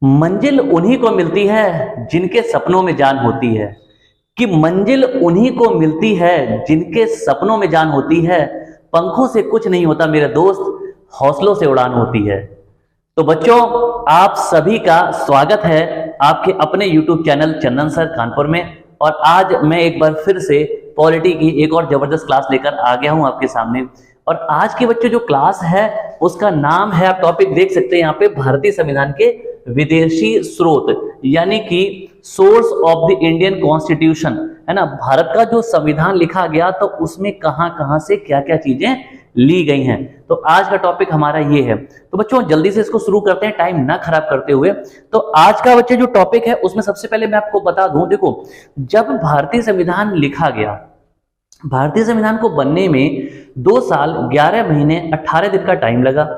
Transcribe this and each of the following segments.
मंजिल उन्हीं को मिलती है जिनके सपनों में जान होती है। कि मंजिल उन्हीं को मिलती है जिनके सपनों में जान होती है। पंखों से कुछ नहीं होता मेरे दोस्त, हौसलों से उड़ान होती है। तो बच्चों, आप सभी का स्वागत है आपके अपने YouTube चैनल चंदन सर कानपुर में। और आज मैं एक बार फिर से पॉलिटी की एक और जबरदस्त क्लास लेकर आ गया हूं आपके सामने। और आज के बच्चे जो क्लास है उसका नाम है, आप टॉपिक देख सकते हैं यहाँ पे, भारतीय संविधान के विदेशी स्रोत, यानी कि source of the Indian constitution, है ना। भारत का जो संविधान लिखा गया तो उसमें कहां कहां से क्या क्या चीजें ली गई हैं। तो आज का टॉपिक हमारा ये है। तो बच्चों जल्दी से इसको शुरू करते हैं, टाइम ना खराब करते हुए। तो आज का बच्चे जो टॉपिक है उसमें सबसे पहले मैं आपको बता दूं, देखो जब भारतीय संविधान लिखा गया, भारतीय संविधान को बनने में 2 साल 11 महीने 18 दिन का टाइम लगा।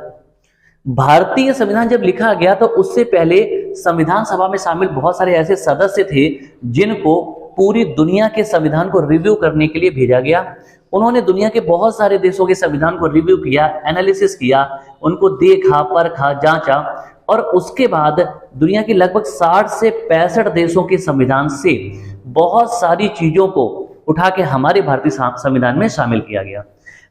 भारतीय संविधान जब लिखा गया तो उससे पहले संविधान सभा में शामिल बहुत सारे ऐसे सदस्य थे जिनको पूरी दुनिया के संविधान को रिव्यू करने के लिए भेजा गया। उन्होंने दुनिया के बहुत सारे देशों के संविधान को रिव्यू किया, एनालिसिस किया, उनको देखा, परखा, जांचा, और उसके बाद दुनिया की लगभग 60 से 65 देशों के संविधान से बहुत सारी चीजों को उठा के हमारे भारतीय संविधान में शामिल किया गया।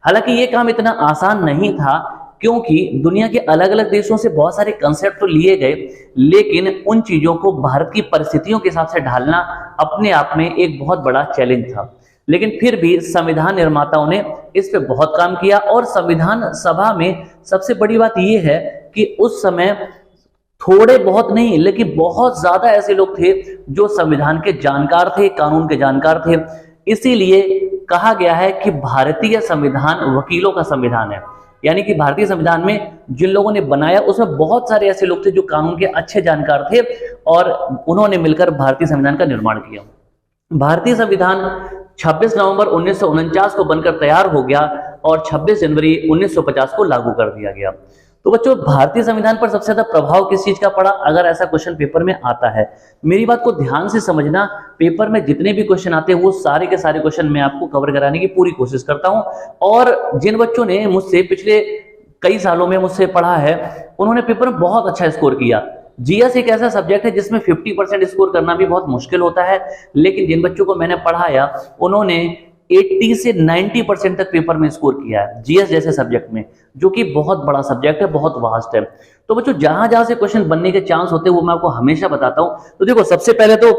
हालांकि ये काम इतना आसान नहीं था, क्योंकि दुनिया के अलग अलग देशों से बहुत सारे कंसेप्ट तो लिए गए, लेकिन उन चीजों को भारत की परिस्थितियों के हिसाब से ढालना अपने आप में एक बहुत बड़ा चैलेंज था। लेकिन फिर भी संविधान निर्माताओं ने इस पे बहुत काम किया। और संविधान सभा में सबसे बड़ी बात यह है कि उस समय थोड़े बहुत नहीं लेकिन बहुत ज्यादा ऐसे लोग थे जो संविधान के जानकार थे, कानून के जानकार थे। इसीलिए कहा गया है कि भारतीय संविधान वकीलों का संविधान है, यानी कि भारतीय संविधान में जिन लोगों ने बनाया उसमें बहुत सारे ऐसे लोग थे जो कानून के अच्छे जानकार थे और उन्होंने मिलकर भारतीय संविधान का निर्माण किया। भारतीय संविधान 26 नवंबर 1949 को बनकर तैयार हो गया और 26 जनवरी 1950 को लागू कर दिया गया। तो बच्चों, भारतीय संविधान पर सबसे ज्यादा प्रभाव किस चीज का पड़ा, अगर ऐसा क्वेश्चन पेपर में आता है, मेरी बात को ध्यान से समझना। पेपर में जितने भी क्वेश्चन आते हैं वो सारे के सारे क्वेश्चन मैं आपको कवर कराने की पूरी कोशिश करता हूं। और जिन बच्चों ने मुझसे पिछले कई सालों में मुझसे पढ़ा है उन्होंने पेपर में बहुत अच्छा स्कोर किया। जीएस एक ऐसा सब्जेक्ट है जिसमें 50% स्कोर करना भी बहुत मुश्किल होता है, लेकिन जिन बच्चों को मैंने पढ़ाया उन्होंने 80 से 90% तक पेपर में स्कोर किया है जीएस जैसे सब्जेक्ट में, जो कि बहुत बड़ा सब्जेक्ट है, बहुत वास्ट है। तो बच्चों जहां जहां से क्वेश्चन बनने के चांस होते हैं वो मैं आपको हमेशा बताता हूं। तो देखो, सबसे पहले तो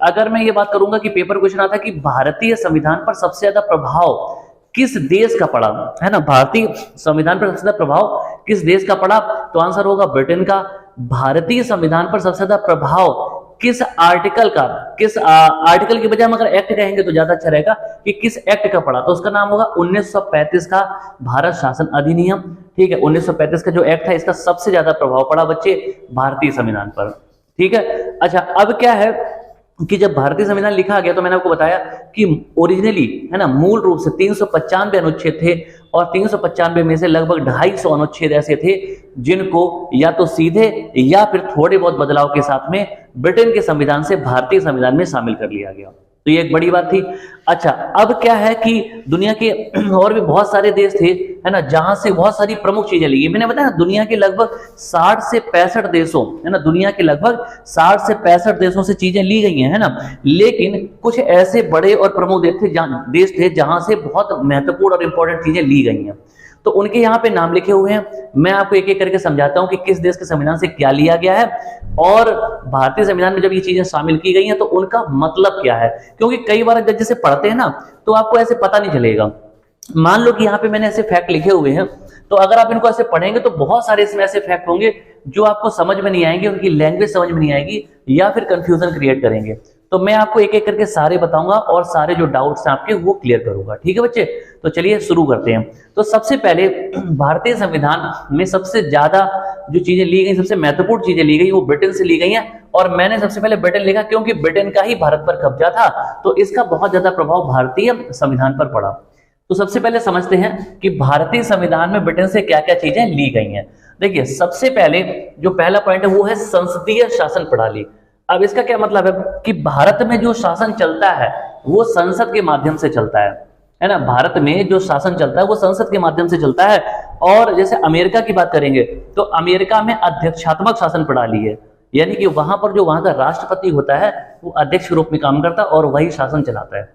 अगर मैं ये बात करूंगा कि पेपर क्वेश्चन आता है कि भारतीय संविधान पर सबसे ज्यादा प्रभाव किस देश का पड़ा, है ना, भारतीय संविधान पर सबसे ज्यादा प्रभाव किस देश का पड़ा, तो आंसर होगा ब्रिटेन का। भारतीय संविधान पर सबसे ज्यादा प्रभाव किस आर्टिकल का, किस आर्टिकल की बजाय हम अगर एक्ट कहेंगे तो ज्यादा अच्छा रहेगा कि किस एक्ट का पड़ा, तो उसका नाम होगा 1935 का भारत शासन अधिनियम। ठीक है, 1935 का जो एक्ट है इसका सबसे ज्यादा प्रभाव पड़ा बच्चे भारतीय संविधान पर। ठीक है, अच्छा अब क्या है कि जब भारतीय संविधान लिखा गया तो मैंने आपको बताया कि ओरिजिनली, है ना, मूल रूप से 395 अनुच्छेद थे और 395 में से लगभग 250 अनुच्छेद ऐसे थे जिनको या तो सीधे या फिर थोड़े बहुत बदलाव के साथ में ब्रिटेन के संविधान से भारतीय संविधान में शामिल कर लिया गया। तो ये एक बड़ी बात थी। अच्छा, अब क्या है कि दुनिया के और भी बहुत सारे देश थे, है ना, जहां से बहुत सारी प्रमुख चीजें ली गई। मैंने बताया ना, दुनिया के लगभग 60 से 65 देशों, है ना, दुनिया के लगभग 60 से 65 देशों से चीजें ली गई हैं, है ना। लेकिन कुछ ऐसे बड़े और प्रमुख देश थे जहां से बहुत महत्वपूर्ण और इंपॉर्टेंट चीजें ली गई हैं, तो उनके यहाँ पे नाम लिखे हुए हैं। मैं आपको एक एक करके समझाता हूं कि किस देश के संविधान से क्या लिया गया है और भारतीय संविधान में जब ये चीजें शामिल की गई हैं तो उनका मतलब क्या है। क्योंकि कई बार जब जैसे पढ़ते हैं ना तो आपको ऐसे पता नहीं चलेगा। मान लो कि यहाँ पे मैंने ऐसे फैक्ट लिखे हुए हैं, तो अगर आप इनको ऐसे पढ़ेंगे तो बहुत सारे इसमें ऐसे फैक्ट होंगे जो आपको समझ में नहीं आएंगे, उनकी लैंग्वेज समझ में नहीं आएगी या फिर कंफ्यूजन क्रिएट करेंगे। तो मैं आपको एक एक करके सारे बताऊंगा और सारे जो डाउट्स हैं आपके वो क्लियर करूंगा। ठीक है बच्चे, तो चलिए शुरू करते हैं। तो सबसे पहले भारतीय संविधान में सबसे ज्यादा जो चीजें ली गई, सबसे महत्वपूर्ण चीजें ली गई वो ब्रिटेन से ली गई हैं। और मैंने सबसे पहले ब्रिटेन लिखा क्योंकि ब्रिटेन का ही भारत पर कब्जा था, तो इसका बहुत ज्यादा प्रभाव भारतीय संविधान पर पड़ा। तो सबसे पहले समझते हैं कि भारतीय संविधान में ब्रिटेन से क्या क्या चीजें ली गई हैं। देखिए, सबसे पहले जो पहला पॉइंट है वो है संसदीय शासन प्रणाली। अब इसका क्या मतलब है कि भारत में जो शासन चलता है वो संसद के माध्यम से चलता है ना। भारत में जो शासन चलता है वो संसद के माध्यम से चलता है। और जैसे अमेरिका की बात करेंगे तो अमेरिका में अध्यक्षात्मक शासन प्रणाली है, यानी कि वहां पर जो वहां का राष्ट्रपति होता है वो अध्यक्ष के रूप में काम करता है और वही शासन चलाता है।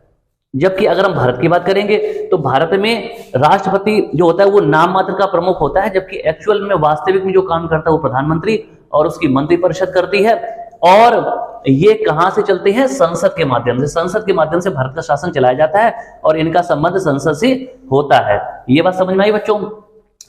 जबकि अगर हम भारत की बात करेंगे तो भारत में राष्ट्रपति जो होता है वो नाम मात्र का प्रमुख होता है, जबकि एक्चुअल में वास्तविक में जो काम करता है वो प्रधानमंत्री और उसकी मंत्रिपरिषद करती है। और ये कहां से चलते हैं? संसद के माध्यम से। संसद के माध्यम से भारत का शासन चलाया जाता है और इनका संबंध संसद से होता है। ये बात समझ में आई बच्चों?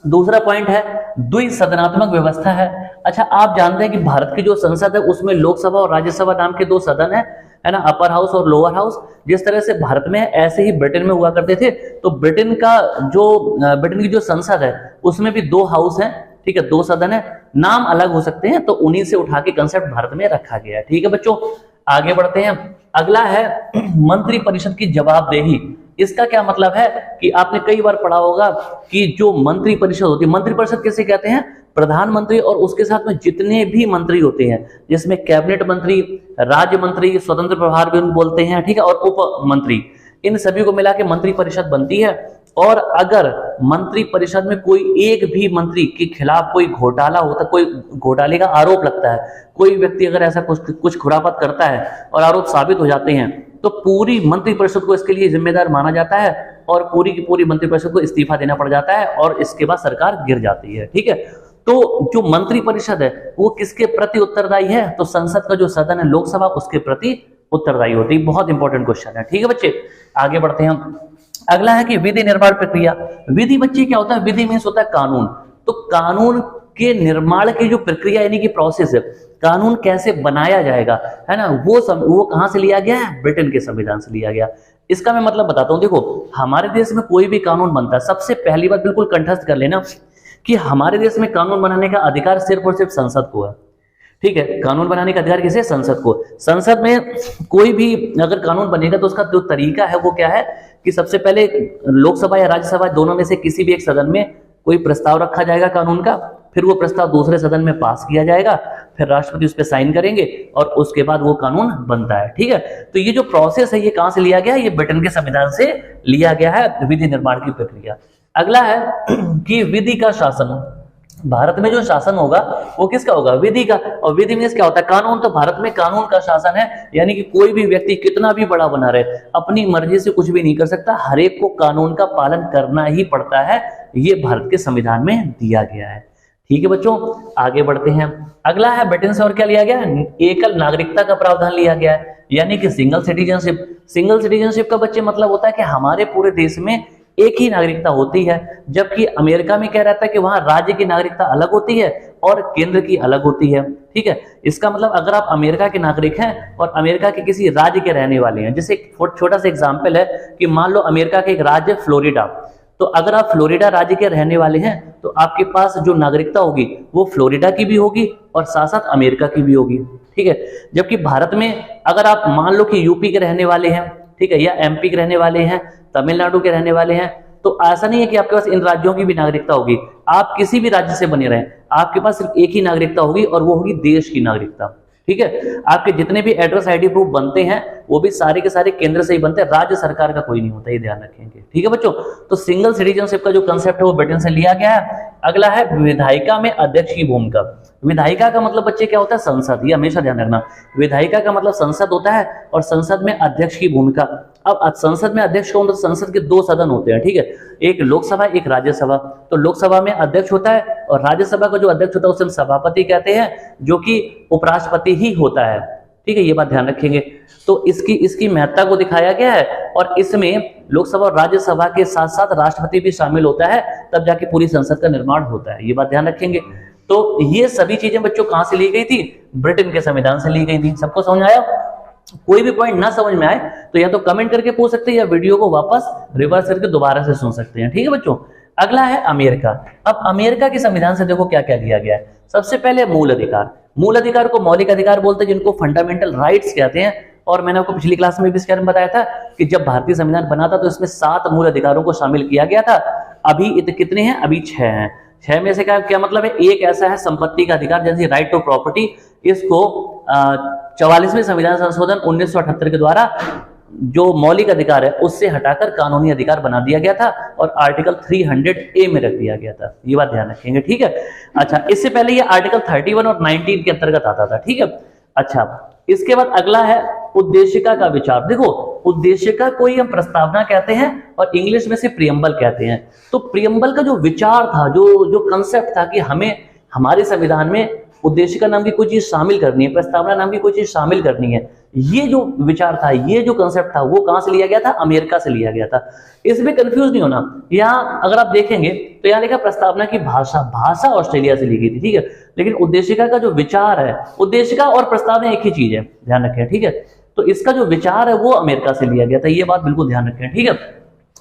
दूसरा पॉइंट है द्विसदनात्मक व्यवस्था है। अच्छा, आप जानते हैं कि भारत की जो संसद है उसमें लोकसभा और राज्यसभा नाम के दो सदन है ना, अपर हाउस और लोअर हाउस। जिस तरह से भारत में ऐसे ही ब्रिटेन में हुआ करते थे। तो ब्रिटेन की जो संसद है उसमें भी दो हाउस है, ठीक है, दो सदन है, नाम अलग हो सकते हैं, तो उन्हीं से उठा के कंसेप्ट भारत में रखा गया है। ठीक है बच्चों, आगे बढ़ते हैं। अगला है मंत्रिपरिषद की जवाबदेही। इसका क्या मतलब है कि आपने कई बार पढ़ा होगा कि जो मंत्रिपरिषद होती है, मंत्रिपरिषद किसे कहते हैं? प्रधानमंत्री और उसके साथ में जितने भी मंत्री होते हैं, जिसमें कैबिनेट मंत्री, राज्य मंत्री, स्वतंत्र प्रभार भी बोलते हैं, ठीक है, और उप मंत्री, इन सभी को मिला के मंत्रिपरिषद बनती है। और अगर मंत्रिपरिषद में कोई एक भी मंत्री के खिलाफ कोई घोटाला होता, कोई घोटाले का आरोप लगता है, कोई व्यक्ति अगर ऐसा कुछ खुरापात करता है और आरोप साबित हो जाते हैं, तो पूरी मंत्रिपरिषद को इसके लिए जिम्मेदार माना जाता है और पूरी की पूरी मंत्रिपरिषद को इस्तीफा देना पड़ जाता है और इसके बाद सरकार गिर जाती है। ठीक है, तो जो मंत्रिपरिषद है वो किसके प्रति उत्तरदायी है? तो संसद का जो सदन है लोकसभा, उसके प्रति उत्तरदायी होती है। बहुत इंपॉर्टेंट क्वेश्चन है। ठीक है बच्चे, आगे बढ़ते हैं हम। अगला है कि विधि निर्माण प्रक्रिया। विधि बच्चे क्या होता है? विधि मीन्स होता है कानून। तो कानून के निर्माण की जो प्रक्रिया यानी कि प्रोसेस है, कानून कैसे बनाया जाएगा, है ना, वो कहां से लिया गया है? ब्रिटेन के संविधान से लिया गया। इसका मैं मतलब बताता हूं। देखो, हमारे देश में कोई भी कानून बनता है, सबसे पहली बात बिल्कुल कंठस्थ कर लेना कि हमारे देश में कानून बनाने का अधिकार सिर्फ और सिर्फ संसद को है। ठीक है, कानून बनाने का अधिकार किसे? संसद को। संसद में कोई भी अगर कानून बनेगा तो उसका जो तरीका है वो क्या है कि सबसे पहले लोकसभा या राज्यसभा दोनों में से किसी भी एक सदन में कोई प्रस्ताव रखा जाएगा कानून का, फिर वो प्रस्ताव दूसरे सदन में पास किया जाएगा, फिर राष्ट्रपति उस पर साइन करेंगे और उसके बाद वो कानून बनता है। ठीक है, तो ये जो प्रोसेस है ये कहां से लिया गया है? ये ब्रिटेन के संविधान से लिया गया है, विधि निर्माण की प्रक्रिया। अगला है कि विधि का शासन। भारत में जो शासन होगा वो किसका होगा? विधि का। और विधि में क्या होता है? कानून। तो भारत में कानून का शासन है, यानी कि कोई भी व्यक्ति कितना भी बड़ा बना रहे अपनी मर्जी से कुछ भी नहीं कर सकता, हर एक को कानून का पालन करना ही पड़ता है। ये भारत के संविधान में दिया गया है। ठीक है बच्चों, आगे बढ़ते हैं। अगला है ब्रिटेन से और क्या लिया गया? एकल नागरिकता का प्रावधान लिया गया है, यानी कि सिंगल सिटीजनशिप। सिंगल सिटीजनशिप का बच्चे मतलब होता है कि हमारे पूरे देश में एक ही नागरिकता होती है, जबकि अमेरिका में क्या रहता है कि वहां राज्य की नागरिकता अलग होती है और केंद्र की अलग होती है। ठीक है, इसका मतलब अगर आप अमेरिका के नागरिक हैं और अमेरिका के किसी राज्य के रहने वाले हैं, जैसे एक छोटा सा एग्जांपल है कि मान लो अमेरिका का एक राज्य फ्लोरिडा, तो अगर आप फ्लोरिडा राज्य के रहने वाले हैं तो आपके पास जो नागरिकता होगी वो फ्लोरिडा की भी होगी और साथ साथ अमेरिका की भी होगी। ठीक है, जबकि भारत में अगर आप मान लो कि यूपी के रहने वाले हैं, ठीक है, या एमपी के रहने वाले हैं, तमिलनाडु के रहने वाले हैं, तो ऐसा नहीं है कि आपके पास इन राज्यों की भी नागरिकता होगी। आप किसी भी राज्य से बने रहें, आपके पास सिर्फ एक ही नागरिकता होगी और वो होगी देश की नागरिकता। ठीक है, आपके जितने भी एड्रेस आईडी प्रूफ बनते हैं वो भी सारे के सारे केंद्र से ही बनते हैं, राज्य सरकार का कोई नहीं होता, ये ध्यान रखेंगे। ठीक है बच्चों, तो सिंगल सिटीजनशिप का जो कंसेप्ट है वो ब्रिटेन से लिया गया है। अगला है विधायिका में अध्यक्ष की भूमिका। विधायिका का मतलब बच्चे क्या होता है? संसद। ये हमेशा ध्यान रखना, विधायिका का मतलब संसद होता है और संसद में अध्यक्ष की भूमिका। अब संसद में अध्यक्ष कौन? तो संसद के दो सदन होते हैं। ठीक है, एक लोकसभा एक राज्यसभा। तो लोकसभा में अध्यक्ष होता है और राज्यसभा का जो अध्यक्ष होता है उसे हम सभापति कहते हैं, जो कि उपराष्ट्रपति ही होता है। ठीक है, ये बात ध्यान रखेंगे। तो इसकी महत्ता को दिखाया गया है और इसमें लोकसभा और राज्यसभा के साथ साथ राष्ट्रपति भी शामिल होता है, तब जाके पूरी संसद का निर्माण होता है। ये बात ध्यान रखेंगे। तो ये सभी चीजें बच्चों कहां से ली गई थी? ब्रिटेन के संविधान से ली गई थी। सबको समझ आया? कोई भी पॉइंट ना समझ में आए तो या तो कमेंट करके पूछ सकते हैं या वीडियो को वापस रिवर्स करके दोबारा से सुन सकते हैं। ठीक है बच्चों, अगला है अमेरिका। अब अमेरिका के संविधान से देखो क्या क्या लिया गया है। सबसे पहले मूल अधिकार। मूल अधिकार को मौलिक अधिकार बोलते हैं, जिनको फंडामेंटल राइट्स कहते हैं। और मैंने आपको पिछली क्लास में भी इसके बारे में बताया था कि जब भारतीय संविधान बना था तो इसमें 7 मूल अधिकारों को शामिल किया गया था। अभी कितने हैं? अभी 6 हैं। 6 में से क्या मतलब है? एक ऐसा है संपत्ति का अधिकार, जैसे राइट टू प्रॉपर्टी। इसको 44वें संविधान संशोधन 1978 के द्वारा जो मौलिक अधिकार है उससे हटाकर कानूनी अधिकार बना दिया गया था और आर्टिकल 300A में रख दिया गया था। ये बात ध्यान रखेंगे, ठीक है। अच्छा, इससे पहले ये आर्टिकल 31 और 19 के अंतर्गत आता था, ठीक है। अच्छा, इसके बाद अगला है उद्देशिका का विचार। देखो, उद्देशिका को ही हम प्रस्तावना कहते हैं और इंग्लिश में से प्रियम्बल कहते हैं। तो प्रियम्बल का जो विचार था, जो कंसेप्ट था कि हमें हमारे संविधान में उद्देशिका नाम की कोई चीज शामिल करनी है, प्रस्तावना नाम की कोई चीज शामिल करनी है, ये जो विचार था, ये जो कंसेप्ट था, वो कहां से लिया गया था? अमेरिका से लिया गया था। इसमें कंफ्यूज नहीं होना। यहाँ अगर आप देखेंगे तो यहाँ लिखा प्रस्तावना की भाषा ऑस्ट्रेलिया से ली गई थी, ठीक है। लेकिन उद्देशिका का जो विचार है, उद्देशिका और प्रस्तावना एक ही चीज है, ध्यान रखें, ठीक है। तो इसका जो विचार है वो अमेरिका से लिया गया था, ये बात बिल्कुल ध्यान रखें, ठीक है।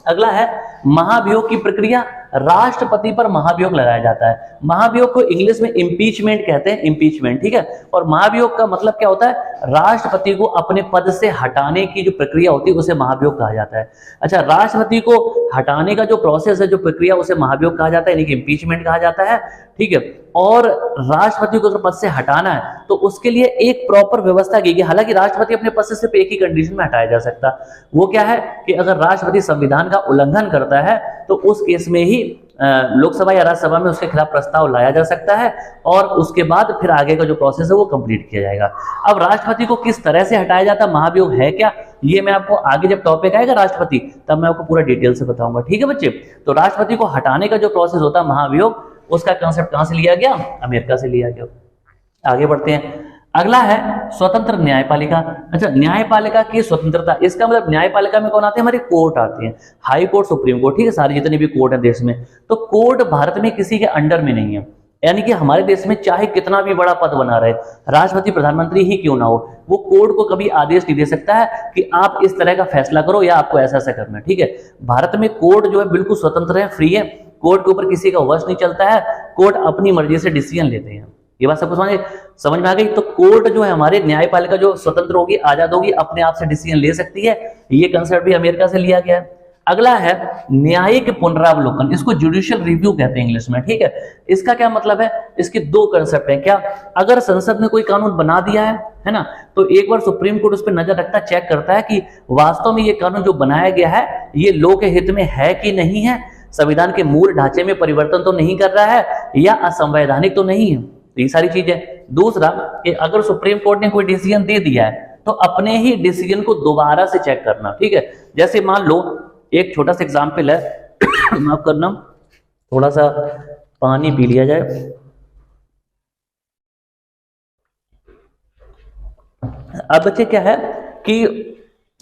अगला है महाभियोग की प्रक्रिया। राष्ट्रपति पर महाभियोग लगाया जाता है। महाभियोग को इंग्लिश में इम्पीचमेंट कहते हैं, इम्पीचमेंट, ठीक है। और महाभियोग का मतलब क्या होता है? राष्ट्रपति को अपने पद से हटाने की जो प्रक्रिया होती है उसे महाभियोग कहा जाता है। अच्छा, राष्ट्रपति को हटाने का जो प्रोसेस है, जो प्रक्रिया, उसे महाभियोग कहा जाता है, यानी कि इम्पीचमेंट कहा जाता है, ठीक है। और राष्ट्रपति को अगर पद से हटाना है तो उसके लिए एक प्रॉपर व्यवस्था की गई। हालांकि राष्ट्रपति अपने पद से सिर्फ एक ही कंडीशन में हटाया जा सकता, वो क्या है कि अगर राष्ट्रपति संविधान का उल्लंघन करता है तो उस केस में ही लोकसभा या राज्यसभा में उसके खिलाफ प्रस्ताव लाया जा सकता है और उसके बाद फिर आगे का जो प्रोसेस है वो कंप्लीट किया जाएगा। अब राष्ट्रपति को किस तरह से हटाया जाता, महाभियोग है क्या, ये मैं आपको आगे जब टॉपिक आएगा राष्ट्रपति, तब मैं आपको पूरा डिटेल से बताऊंगा, ठीक है बच्चे। तो राष्ट्रपति को हटाने का जो प्रोसेस होता है महाभियोग, उसका कंसेप्ट कहां से लिया गया? अमेरिका से लिया गया। आगे बढ़ते हैं। अगला है स्वतंत्र न्यायपालिका। अच्छा, न्यायपालिका की स्वतंत्रता, इसका मतलब न्यायपालिका में कौन आते हैं? हमारे कोर्ट आते हैं, हाई कोर्ट, सुप्रीम कोर्ट, ठीक है, सारे जितने भी कोर्ट है देश में। तो कोर्ट भारत में किसी के अंडर में नहीं है, यानी कि हमारे देश में चाहे कितना भी बड़ा पद बना रहे, राष्ट्रपति प्रधानमंत्री ही क्यों ना हो, वो कोर्ट को कभी आदेश नहीं दे सकता है कि आप इस तरह का फैसला करो या आपको ऐसा ऐसा करना है, ठीक है। भारत में कोर्ट जो है बिल्कुल स्वतंत्र है, फ्री है, कोर्ट के ऊपर किसी का वश नहीं चलता है, कोर्ट अपनी मर्जी से डिसीजन लेते हैं। ये बात सबको समझ में आ गई। तो कोर्ट जो है हमारे, न्यायपालिका जो स्वतंत्र होगी, आजाद होगी, अपने आप से डिसीजन ले सकती है। ये कंसेप्ट भी अमेरिका से लिया गया है। अगला है न्यायिक पुनरावलोकन, इसको जुडिशियल रिव्यू कहते हैं इंग्लिश में, ठीक है। इसका क्या मतलब है? इसके दो कंसेप्ट हैं। क्या? अगर संसद ने कोई कानून बना दिया है ना, तो एक बार सुप्रीम कोर्ट उस पर नजर रखता है, चेक करता है कि वास्तव में ये कानून जो बनाया गया है ये लोक हित में है कि नहीं है, संविधान के मूल ढांचे में परिवर्तन तो नहीं कर रहा है या असंवैधानिक तो नहीं है। तो ये सारी चीजें। दूसरा कि अगर सुप्रीम कोर्ट ने कोई डिसीजन दे दिया है तो अपने ही डिसीजन को दोबारा से चेक करना, ठीक है। जैसे मान लो एक छोटा सा एग्जांपल है, माफ करना, थोड़ा सा पानी पी लिया जाए। अब बच्चे क्या है कि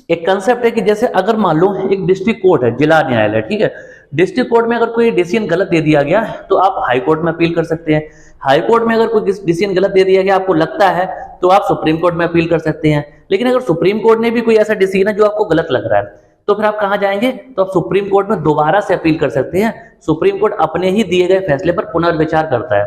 एक कंसेप्ट है कि जैसे अगर मान लो एक डिस्ट्रिक्ट कोर्ट है, जिला न्यायालय, ठीक है, डिस्ट्रिक्ट कोर्ट में अगर कोई डिसीजन गलत दे दिया गया तो आप हाई कोर्ट में अपील कर सकते हैं। हाई कोर्ट में अगर कोई डिसीजन गलत दे दिया गया आपको लगता है तो आप सुप्रीम कोर्ट में अपील कर सकते हैं। लेकिन अगर सुप्रीम कोर्ट ने भी कोई ऐसा डिसीजन है जो आपको गलत लग रहा है तो फिर आप कहां जाएंगे? तो आप सुप्रीम कोर्ट में दोबारा से अपील कर सकते हैं। सुप्रीम कोर्ट अपने ही दिए गए फैसले पर पुनर्विचार करता है,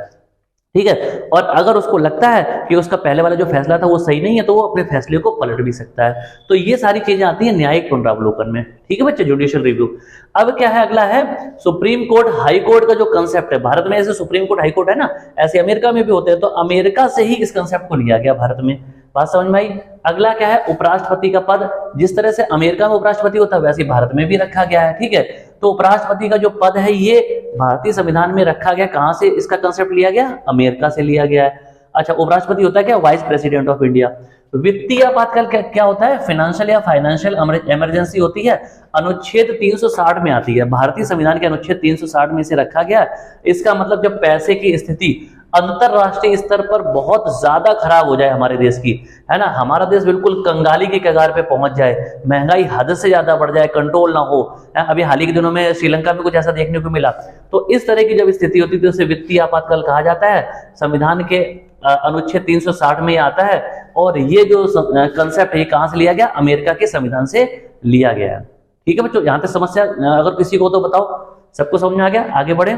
ठीक है। और अगर उसको लगता है कि उसका पहले वाला जो फैसला था वो सही नहीं है तो वो अपने फैसले को पलट भी सकता है। तो ये सारी चीजें आती हैं न्यायिक पुनरावलोकन में, ठीक है बच्चे, जुडिशियल रिव्यू। अब क्या है? अगला है सुप्रीम कोर्ट हाई कोर्ट का जो कंसेप्ट है। भारत में ऐसे सुप्रीम कोर्ट हाई कोर्ट है ना, ऐसे अमेरिका में भी होते हैं। तो अमेरिका से ही इस कंसेप्ट को लिया गया भारत में। बात समझ में आई? अगला क्या है? उपराष्ट्रपति का पद। जिस तरह से अमेरिका में उपराष्ट्रपति होता है वैसे भारत में भी रखा गया है, ठीक है। तो उपराष्ट्रपति का जो पद है ये भारतीय संविधान में रखा गया। कहां से इसका कंसेप्ट लिया गया? अमेरिका से लिया गया है। अच्छा, उपराष्ट्रपति होता है क्या? Vice president of India. वित्तीय आपातकाल क्या होता है? फाइनेंशियल या फाइनेंशियल इमरजेंसी होती है, अनुच्छेद 360 में आती है। भारतीय संविधान के अनुच्छेद 360 में से रखा गया। इसका मतलब जब पैसे की स्थिति अंतरराष्ट्रीय स्तर पर बहुत ज्यादा खराब हो जाए हमारे देश की, है ना, हमारा देश बिल्कुल कंगाली की कगार पे पहुंच जाए, महंगाई हद से ज्यादा बढ़ जाए, कंट्रोल ना हो। अभी हाल ही के दिनों में श्रीलंका में कुछ ऐसा देखने को मिला। तो इस तरह की जब स्थिति होती है तो उसे वित्तीय आपातकाल कहा जाता है। संविधान के अनुच्छेद 360 में आता है। और ये जो कंसेप्ट है कहां से लिया गया? अमेरिका के संविधान से लिया गया है, ठीक है बच्चों। यहां तक समस्या अगर किसी को तो बताओ, सबको समझ में आ गया? आगे बढ़े,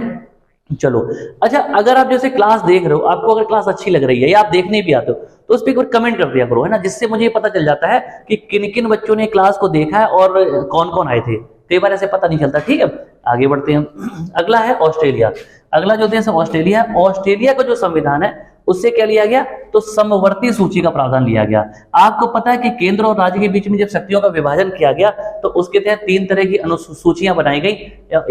चलो। अच्छा, अगर आप जैसे क्लास देख रहे हो, आपको अगर क्लास अच्छी लग रही है या आप देखने भी आते हो तो उस पर एक बार कमेंट कर दिया करो, है ना, जिससे मुझे पता चल जाता है कि किन किन बच्चों ने क्लास को देखा है और कौन कौन आए थे। कई बार ऐसे पता नहीं चलता, ठीक है। आगे बढ़ते हैं। अगला है ऑस्ट्रेलिया। अगला जो देश है ऑस्ट्रेलिया। ऑस्ट्रेलिया का जो संविधान है उससे क्या लिया गया? तो समवर्ती सूची का प्रावधान लिया गया। आपको पता है कि केंद्र और राज्य के बीच में जब शक्तियों का विभाजन किया गया तो उसके तहत 3 तरह की अनुसूचियां बनाई गई।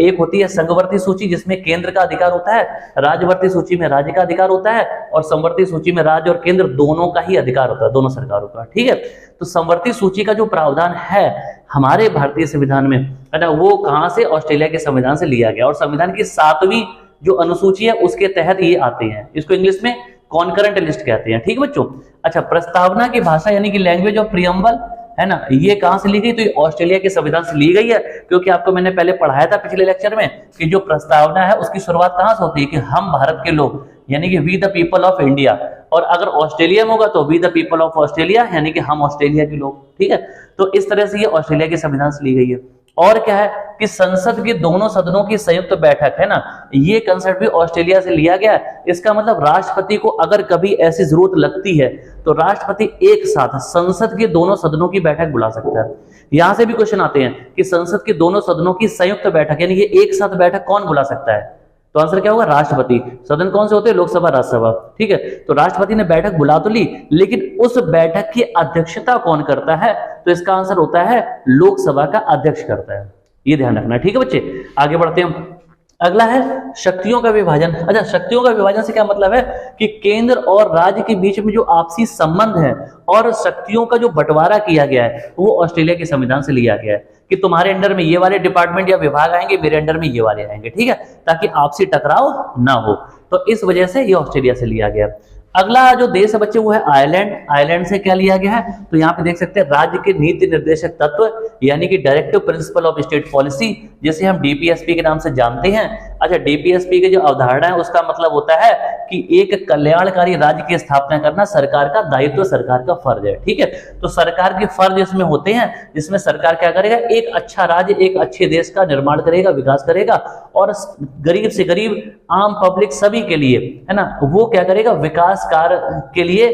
एक होती है संघवर्ती सूची, जिसमें केंद्र का अधिकार होता है, राज्यवर्ती सूची में राज्य का अधिकार होता है, और समवर्ती सूची में राज्य और केंद्र दोनों का ही अधिकार होता है, दोनों सरकारों का। ठीक है, तो समवर्ती सूची का जो प्रावधान है हमारे भारतीय संविधान में, है ना, वो कहां से? ऑस्ट्रेलिया के संविधान से लिया गया, और संविधान की 7वीं जो अनुसूची है उसके तहत ये आते हैं। इसको इंग्लिश में कॉन्करेंट लिस्ट कहते हैं। ठीक है बच्चों। अच्छा, प्रस्तावना की भाषा यानी कि लैंग्वेज ऑफ प्रियम्बल, है ना, ये कहां से ली गई? तो ये ऑस्ट्रेलिया के संविधान से ली गई है, क्योंकि आपको मैंने पहले पढ़ाया था पिछले लेक्चर में कि जो प्रस्तावना है उसकी शुरुआत कहां से होती है? कि हम भारत के लोग, यानी कि we the people of India, और अगर ऑस्ट्रेलिया में होगा तो we the people of Australia, यानी कि हम ऑस्ट्रेलिया के लोग। ठीक है, तो इस तरह से ये ऑस्ट्रेलिया के संविधान से ली गई है। और क्या है कि संसद के दोनों सदनों की संयुक्त बैठक, है ना, ये कंसेप्ट भी ऑस्ट्रेलिया से लिया गया है। इसका मतलब राष्ट्रपति को अगर कभी ऐसी जरूरत लगती है तो राष्ट्रपति एक साथ संसद के दोनों सदनों की बैठक बुला सकता है। यहां से भी क्वेश्चन आते हैं कि संसद के दोनों सदनों की संयुक्त बैठक, यानी कि एक साथ बैठक कौन बुला सकता है? तो आंसर क्या होगा? राष्ट्रपति। सदन कौन से होते हैं? लोकसभा, राज्यसभा। ठीक है, तो राष्ट्रपति ने बैठक बुला तो ली, लेकिन उस बैठक की अध्यक्षता कौन करता है? तो इसका आंसर होता है लोकसभा का अध्यक्ष करता है। ये ध्यान रखना। ठीक है बच्चे, आगे बढ़ते हैं। अगला है शक्तियों का विभाजन। अच्छा, शक्तियों का विभाजन से क्या मतलब है? कि केंद्र और राज्य के बीच में जो आपसी संबंध है और शक्तियों का जो बंटवारा किया गया है वो ऑस्ट्रेलिया के संविधान से लिया गया है, कि तुम्हारे अंडर में ये वाले डिपार्टमेंट या विभाग आएंगे, मेरे अंडर में ये वाले आएंगे। ठीक है, ताकि आपसी टकराव ना हो। तो इस वजह से ये ऑस्ट्रेलिया से लिया गया। अगला जो देश है बच्चे वो है आयरलैंड। आयरलैंड से क्या लिया गया है? तो यहाँ पे देख सकते हैं राज्य के नीति निर्देशक तत्व, यानी कि directive principle of state policy, जिसे हम डीपीएसपी के नाम से जानते हैं। अच्छा, डीपीएसपी की जो अवधारणा है उसका मतलब होता है कि एक कल्याणकारी राज्य की स्थापना करना सरकार का दायित्व, सरकार का फर्ज है। ठीक है, तो सरकार के फर्ज इसमें होते हैं, जिसमें सरकार क्या करेगा? एक अच्छा राज्य, एक अच्छे देश का निर्माण करेगा, विकास करेगा, और गरीब से गरीब आम पब्लिक सभी के लिए, है ना, वो क्या करेगा? विकास कार्य के लिए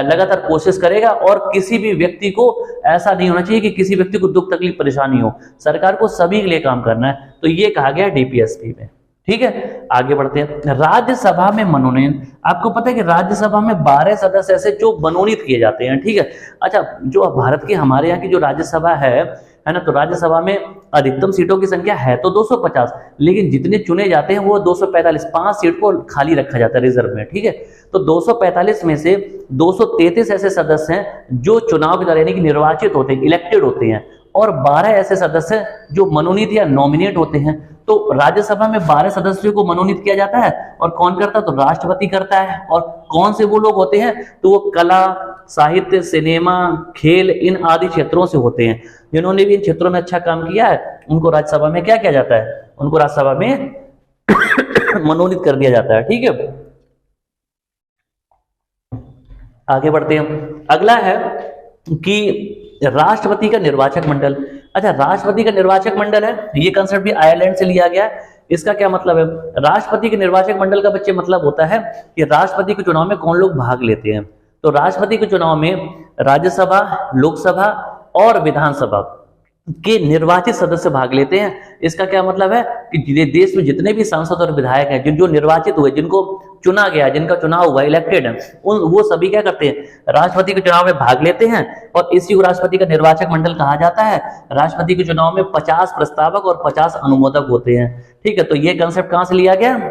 लगातार कोशिश करेगा। और किसी भी व्यक्ति को ऐसा नहीं होना चाहिए कि किसी व्यक्ति को दुख तकलीफ परेशानी हो। सरकार को सभी के लिए काम करना है। तो ये कहा गया डीपीएसपी में। ठीक है, आगे बढ़ते हैं। राज्यसभा में मनोनयन। आपको पता है कि राज्यसभा में 12 सदस्य ऐसे जो मनोनीत किए जाते हैं। ठीक है, अच्छा, जो भारत की हमारे यहाँ की जो राज्यसभा है ना, तो राज्यसभा में अधिकतम सीटों की संख्या है तो 250, लेकिन जितने चुने जाते हैं वो 245। 5 सीट को खाली रखा जाता है रिजर्व में। ठीक है, तो 245 में से 233 ऐसे सदस्य हैं जो चुनाव के द्वारा, यानी कि निर्वाचित होते हैं, इलेक्टेड होते हैं, और 12 ऐसे सदस्य जो मनोनीत या नॉमिनेट होते हैं। तो राज्यसभा में 12 सदस्यों को मनोनीत किया जाता है, और कौन करता है? तो राष्ट्रपति करता है। और कौन से वो लोग होते हैं? तो वो कला, साहित्य, सिनेमा, खेल, इन आदि क्षेत्रों से होते हैं। जिन्होंने भी इन क्षेत्रों में अच्छा काम किया है उनको राज्यसभा में क्या किया जाता है? उनको राज्यसभा में मनोनीत कर दिया जाता है। ठीक है, आगे बढ़ते हैं। अगला है कि राष्ट्रपति का निर्वाचक मंडल। अच्छा, राष्ट्रपति का निर्वाचक मंडल है, ये कंसेप्ट भी आयरलैंड से लिया गया है। इसका क्या मतलब है? राष्ट्रपति के निर्वाचक मंडल का बच्चे मतलब होता है कि राष्ट्रपति के चुनाव में कौन लोग भाग लेते हैं। तो राष्ट्रपति के चुनाव में राज्यसभा, लोकसभा और विधानसभा के निर्वाचित सदस्य भाग लेते हैं। इसका क्या मतलब है कि देश में जितने भी सांसद और विधायक हैं जो निर्वाचित हुए, जिनको चुना गया, जिनका चुनाव हुआ, इलेक्टेड है, वो सभी क्या करते हैं? राष्ट्रपति के चुनाव में भाग लेते हैं, और इसी को राष्ट्रपति का निर्वाचक मंडल कहा जाता है। राष्ट्रपति के चुनाव में 50 प्रस्तावक और 50 अनुमोदक होते हैं। ठीक है, तो ये कंसेप्ट कहां से लिया गया?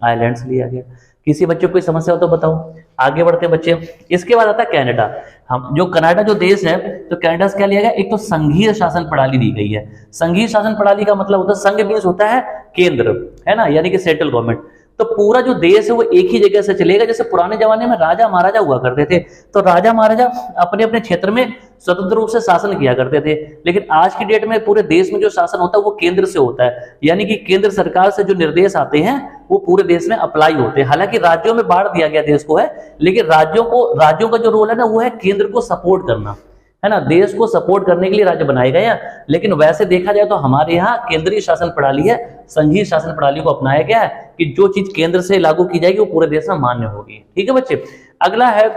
आयरलैंड से लिया गया। किसी बच्चे को कोई समस्या हो तो बताओ। आगे बढ़ते हैं बच्चे। इसके बाद आता है कनाडा। हम जो कनाडा जो देश है, तो कनाडा से क्या लिया गया? एक तो संघीय शासन प्रणाली दी गई है। संघीय शासन प्रणाली का मतलब होता है, संघ मींस होता है केंद्र, है ना, यानी कि सेंट्रल गवर्नमेंट। तो पूरा जो देश है वो एक ही जगह से चलेगा। जैसे पुराने जमाने में राजा महाराजा हुआ करते थे, तो राजा महाराजा अपने अपने क्षेत्र में स्वतंत्र रूप से शासन किया करते थे। लेकिन आज की डेट में पूरे देश में जो शासन होता है वो केंद्र से होता है, यानी कि केंद्र सरकार से जो निर्देश आते हैं वो पूरे देश में अप्लाई होते हैं। हालांकि राज्यों में बांट दिया गया देश को है, लेकिन राज्यों का जो रोल है ना वो है केंद्र को सपोर्ट करना, है ना, देश को सपोर्ट करने के लिए राज्य बनाए गए हैं। लेकिन वैसे देखा जाए तो हमारे यहाँ केंद्रीय शासन प्रणाली है, संघीय शासन प्रणाली को अपनाया गया है कि जो चीज केंद्र से लागू की जाएगी वो पूरे देश में मान्य होगी। ठीक है बच्चे, अगला है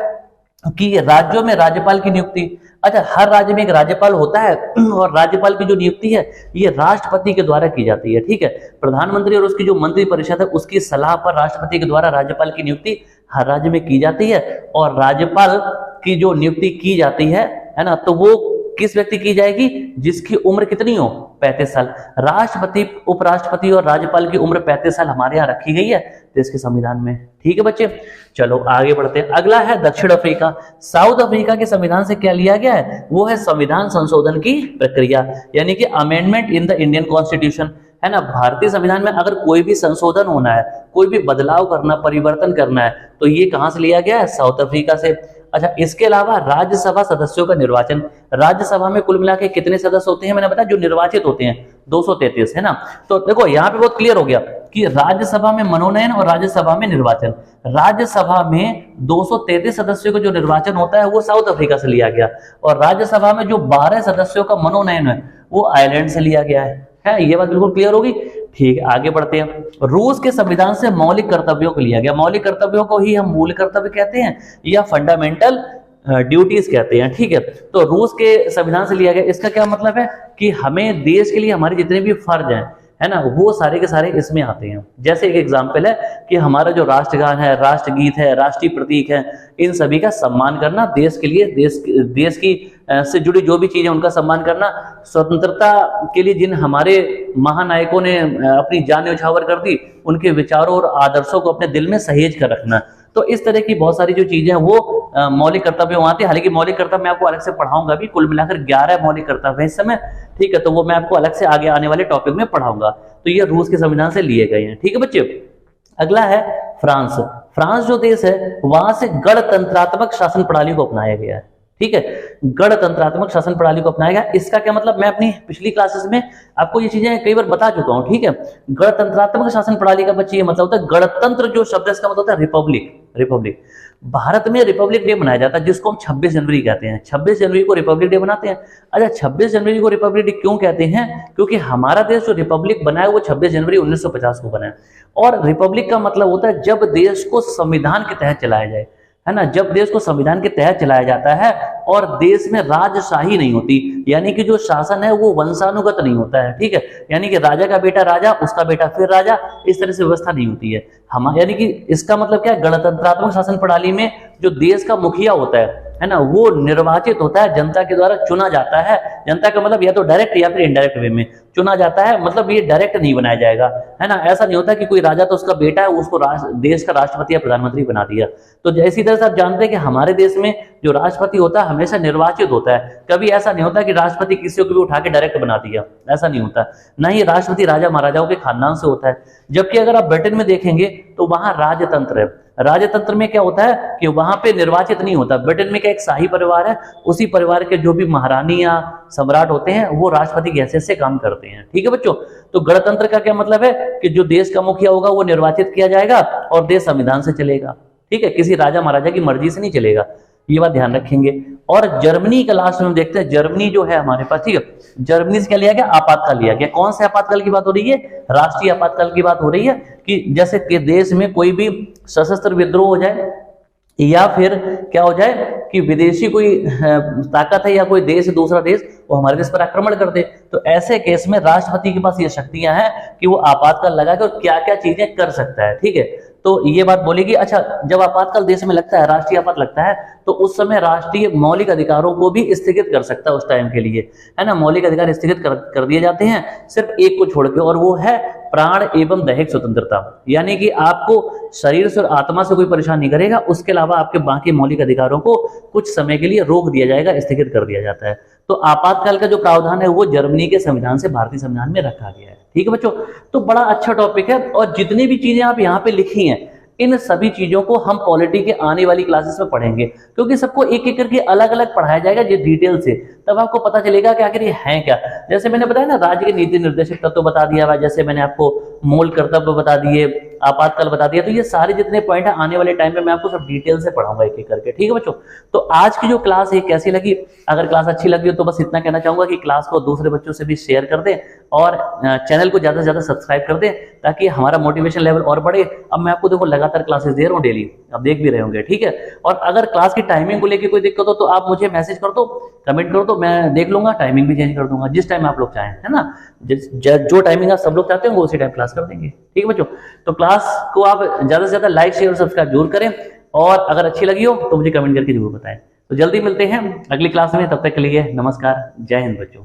कि राज्यों में राज्यपाल की नियुक्ति। अच्छा, हर राज्य में एक राज्यपाल होता है, और राज्यपाल की जो नियुक्ति है ये राष्ट्रपति के द्वारा की जाती है। ठीक है, प्रधानमंत्री और उसकी जो मंत्री परिषद है उसकी सलाह पर राष्ट्रपति के द्वारा राज्यपाल की नियुक्ति हर राज्य में की जाती है, और राज्यपाल की जो नियुक्ति की जाती है ना, तो वो किस व्यक्ति की जाएगी, जिसकी उम्र कितनी हो, 35 साल। राष्ट्रपति, उपराष्ट्रपति और राज्यपाल की उम्र 35 साल हमारे यहाँ रखी गई है देश के संविधान में। ठीक है बच्चे, चलो आगे बढ़ते हैं। अगला है दक्षिण अफ्रीका। साउथ अफ्रीका के संविधान से क्या लिया गया है, वो है संविधान संशोधन की प्रक्रिया, यानी कि amendment in the Indian constitution, है ना। भारतीय संविधान में अगर कोई भी संशोधन होना है, कोई भी बदलाव करना, परिवर्तन करना है, तो ये कहां से लिया गया है, साउथ अफ्रीका से। अच्छा, इसके अलावा राज्यसभा सदस्यों का निर्वाचन। राज्यसभा में कुल मिला के कितने सदस्य होते हैं, मैंने बताया जो निर्वाचित होते हैं 233, है ना। तो देखो यहाँ पे बहुत क्लियर हो गया कि राज्यसभा में मनोनयन और राज्यसभा में निर्वाचन। राज्यसभा में 233 सदस्यों का जो निर्वाचन होता है वो साउथ अफ्रीका से लिया गया, और राज्यसभा में जो 12 सदस्यों का मनोनयन है वो आयरलैंड से लिया गया है। ये बात बिल्कुल क्लियर होगी। ठीक है, आगे बढ़ते हैं। रूस के संविधान से मौलिक कर्तव्यों को लिया गया। मौलिक कर्तव्यों को ही हम मूल कर्तव्य कहते हैं या फंडामेंटल ड्यूटीज कहते हैं। ठीक है, तो रूस के संविधान से लिया गया। इसका क्या मतलब है कि हमें देश के लिए हमारे जितने भी फर्ज हैं, है ना, वो सारे के सारे इसमें आते हैं। जैसे एक एग्जाम्पल है कि हमारा जो राष्ट्रगान है, राष्ट्रगीत है, राष्ट्रीय प्रतीक है, इन सभी का सम्मान करना, देश के लिए, देश की से जुड़ी जो भी चीजें उनका सम्मान करना, स्वतंत्रता के लिए जिन हमारे महानायकों ने अपनी जान न्यौछावर कर दी, उनके विचारों और आदर्शों को अपने दिल में सहेज कर रखना। तो इस तरह की बहुत सारी जो चीजें हैं वो मौलिक कर्तव्य आते हैं। हालांकि मौलिक कर्तव्य मैं आपको अलग से पढ़ाऊंगा भी, कुल मिलाकर 11 मौलिक कर्तव्य है इस समय। ठीक है, तो वो मैं आपको अलग से आगे आने वाले टॉपिक में पढ़ाऊंगा। तो ये रूस के संविधान से लिए गए हैं। ठीक है बच्चे, अगला है फ्रांस। फ्रांस जो देश है वहां से गणतंत्रात्मक शासन प्रणाली को अपनाया गया है। ठीक है, गणतंत्रात्मक शासन प्रणाली को अपनाया गया। इसका क्या मतलब, मैं अपनी पिछली क्लासेस में आपको ये चीजें कई बार बता चुका हूं। ठीक है, गणतंत्रात्मक शासन प्रणाली का बच्चे ये मतलब होता है, गणतंत्र जो शब्द है इसका मतलब होता है रिपब्लिक। रिपब्लिक, भारत में रिपब्लिक डे मनाया जाता है जिसको हम 26 जनवरी कहते हैं। 26 जनवरी को रिपब्लिक डे मनाते हैं। अच्छा, 26 जनवरी को रिपब्लिक डे क्यों कहते हैं, क्योंकि हमारा देश जो रिपब्लिक बना है वो 26 जनवरी 1950 को बना है। और रिपब्लिक का मतलब होता है जब देश को संविधान के तहत चलाया जाए, है ना, जब देश को संविधान के तहत चलाया जाता है और देश में राजशाही नहीं होती, यानी कि जो शासन है वो वंशानुगत नहीं होता है। ठीक है, यानी कि राजा का बेटा राजा, उसका बेटा फिर राजा, इस तरह से व्यवस्था नहीं होती है। हम यानी कि इसका मतलब क्या है, गणतंत्रात्मक शासन प्रणाली में जो देश का मुखिया होता है ना, वो निर्वाचित होता है, जनता के द्वारा चुना जाता है। जनता का मतलब या तो डायरेक्ट या फिर इनडायरेक्ट वे में चुना जाता है, मतलब ये डायरेक्ट नहीं बनाया जाएगा, है ना। ऐसा नहीं होता कि कोई राजा तो उसका बेटा है, उसको देश का राष्ट्रपति या प्रधानमंत्री बना दिया। तो इसी तरह से आप जानते हैं कि हमारे देश में जो राष्ट्रपति होता है हमेशा निर्वाचित होता है। कभी ऐसा नहीं होता कि राष्ट्रपति किसी को भी उठा के डायरेक्ट बना दिया, ऐसा नहीं होता। ना ही राष्ट्रपति राजा महाराजाओं के खानदान से होता है। जबकि अगर आप ब्रिटेन में देखेंगे तो वहां राजतंत्र है। राजतंत्र में क्या होता है कि वहां पे निर्वाचित नहीं होता। ब्रिटेन में क्या एक शाही परिवार है, उसी परिवार के जो भी महारानी या सम्राट होते हैं वो राष्ट्रपति की हैसियत से काम करते हैं। ठीक है बच्चों, तो गणतंत्र का क्या मतलब है कि जो देश का मुखिया होगा वो निर्वाचित किया जाएगा और देश संविधान से चलेगा। ठीक है, किसी राजा महाराजा की मर्जी से नहीं चलेगा, ये बात ध्यान रखेंगे। और जर्मनी का लास्ट में हम देखते हैं, जर्मनी जो है हमारे पास, ठीक है, जर्मनी से क्या लिया गया, आपातकाल लिया गया। कौन से आपातकाल की बात हो रही है, राष्ट्रीय आपातकाल की बात हो रही है कि जैसे कि देश में कोई भी सशस्त्र विद्रोह हो जाए या फिर क्या हो जाए कि विदेशी कोई ताकत है या कोई देश, दूसरा देश वो हमारे देश पर आक्रमण कर दे, तो ऐसे केस में राष्ट्रपति के पास ये शक्तियां हैं कि वो आपातकाल लगा के क्या क्या चीजें कर सकता है। ठीक है, तो ये बात बोलेगी। अच्छा, जब आपातकाल देश में लगता है, राष्ट्रीय आपात लगता है, तो उस समय राष्ट्रीय मौलिक अधिकारों को भी स्थगित कर सकता है उस टाइम के लिए, है ना। मौलिक अधिकार स्थगित कर दिए जाते हैं, सिर्फ एक को छोड़ के, और वो है प्राण एवं दैहिक स्वतंत्रता। यानी कि आपको शरीर से और आत्मा से कोई परेशान नहीं करेगा, उसके अलावा आपके बाकी मौलिक अधिकारों को कुछ समय के लिए रोक दिया जाएगा, स्थगित कर दिया जाता है। तो आपातकाल का जो प्रावधान है वो जर्मनी के संविधान से भारतीय संविधान में रखा गया है। ठीक है बच्चों, तो बड़ा अच्छा टॉपिक है। और जितनी भी चीजें आप यहाँ पे लिखी हैं, इन सभी चीजों को हम पॉलिटी के आने वाली क्लासेस में पढ़ेंगे, क्योंकि सबको एक एक करके अलग अलग पढ़ाया जाएगा ये डिटेल से, तब आपको पता चलेगा कि आखिर ये है क्या। जैसे मैंने बताया ना, राज्य के नीति निर्देशक तत्व बता दिया हुआ, जैसे मैंने आपको मूल कर्तव्य बता दिए, आपातकाल बता दिया, तो ये सारे जितने पॉइंट है आने वाले टाइम में मैं आपको सब डिटेल से पढ़ाऊंगा एक एक करके। ठीक है बच्चों, तो आज की जो क्लास है कैसी लगी, अगर क्लास अच्छी लगी हो तो बस इतना कहना चाहूंगा कि क्लास को दूसरे बच्चों से भी शेयर कर दें और चैनल को ज्यादा से ज्यादा सब्सक्राइब कर दें, ताकि हमारा मोटिवेशन लेवल और बढ़े। अब मैं आपको देखो लगातार क्लासेस दे रहा हूँ डेली, आप देख भी रहे होंगे। ठीक है, और अगर क्लास की टाइमिंग को लेकर कोई दिक्कत हो तो आप मुझे मैसेज कर दो, कमेंट करो, तो मैं देख लूंगा, टाइमिंग भी चेंज कर दूंगा जिस टाइम आप लोग चाहें, है ना। जो टाइमिंग आप सब लोग चाहते हो उसी टाइम क्लास कर देंगे। ठीक है बच्चों, तो क्लास को आप ज्यादा से ज्यादा लाइक शेयर और सब्सक्राइब जरूर करें। और अगर अच्छी लगी हो तो मुझे कमेंट करके जरूर बताएं। तो जल्दी मिलते हैं अगली क्लास में, तब तक के लिए नमस्कार, जय हिंद बच्चों।